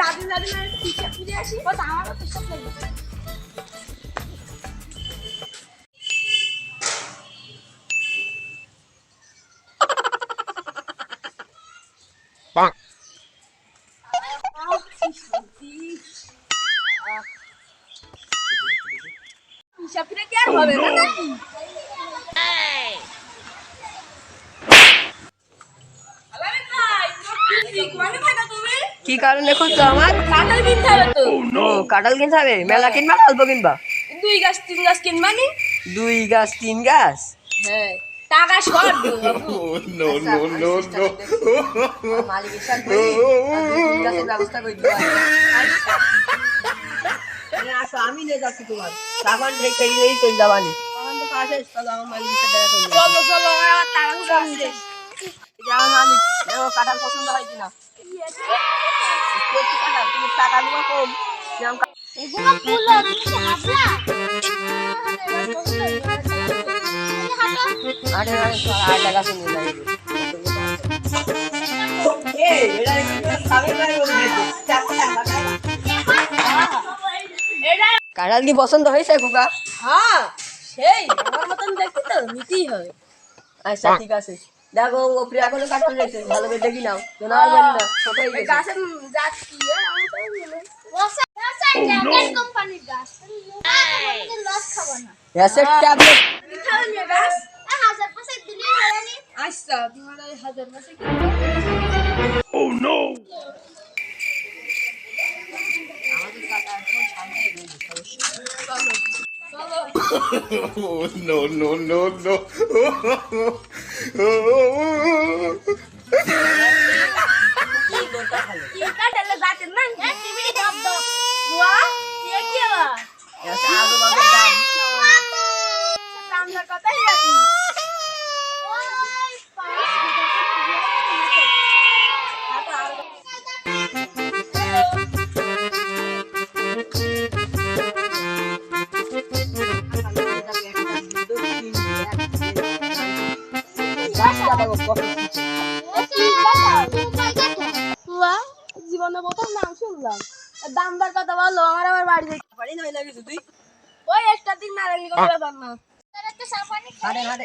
দাদিন দাদিনের পিঠা পুজো আসি ও তো আমারও পিঠা লাগবে হিসাব করে কি আর হবে না নাকি কি কারণে খুঁজছো আমার? কাঁঠাল কিনতে হবে তো ও কাঁঠাল কিনতে হবে? মেলা কিনবা না অল্প কিনবা? 2 গাছ 3 গাছ কিনবা নি 2 গাছ 3 গাছ? হ্যাঁ টাকা শর্ট দিও বাবু No, no, no, no. মালিকের সাথে বলি 2 গাছের ব্যবস্থা করে দিও। আসো আমি নিয়ে যাচ্ছি তোমার তখন এই চলে যাবানি তখন তো কাছে চলো আমার মালিকের সাথে দেখা করবো। চলো চলো আমার আবার তাড়াহুড়ো আছে এই যে আমার মালিক দেখো কাঁঠাল পছন্দ হয় কিনা। কাঁঠাল তুমি টাকা দিবা কম এগুলো ফুল তুমি হাবলা আরে আরে টাকা শুনে যাই কাঁঠাল কি পছন্দ হয়েছে খোকা? হ্যাঁ সেই আমার মতন দেখতে তো নিতেই হবে আচ্ছা ঠিক আছে দেখো ওপরে এখনো কাঁঠাল রয়েছে ভালো করে দেখি নাও না না ছোট হয়ে এই গেছে। গাছের জাত কি আমি তো জানি ওসা ট্যাবলেট কোম্পানির গাছ আমাদের লস খাবো না অ্যাসেট ট্যাবলেট মিঠাল নিয়ে গাছ 1000 পয়সা দিলে হয়নি আচ্ছা তোমার ওই 1000 টাকা কি Oh, no, no, no, no. কি কাটালে জাতের নাম কি টিভি দাও দাও ওয়া কি কি বা আচ্ছা আগে বাবা দাম দামটা কতই জানি ওই জীবনে প্রথম নাম শুনলাম দামদার কথা বললো আমার আবার বাড়ি যেতে পারি না লাগে তুই ওই একটা দিন না রাখলে কোনো ব্যাপার না একটা সাফানি হাড়ে হাড়ে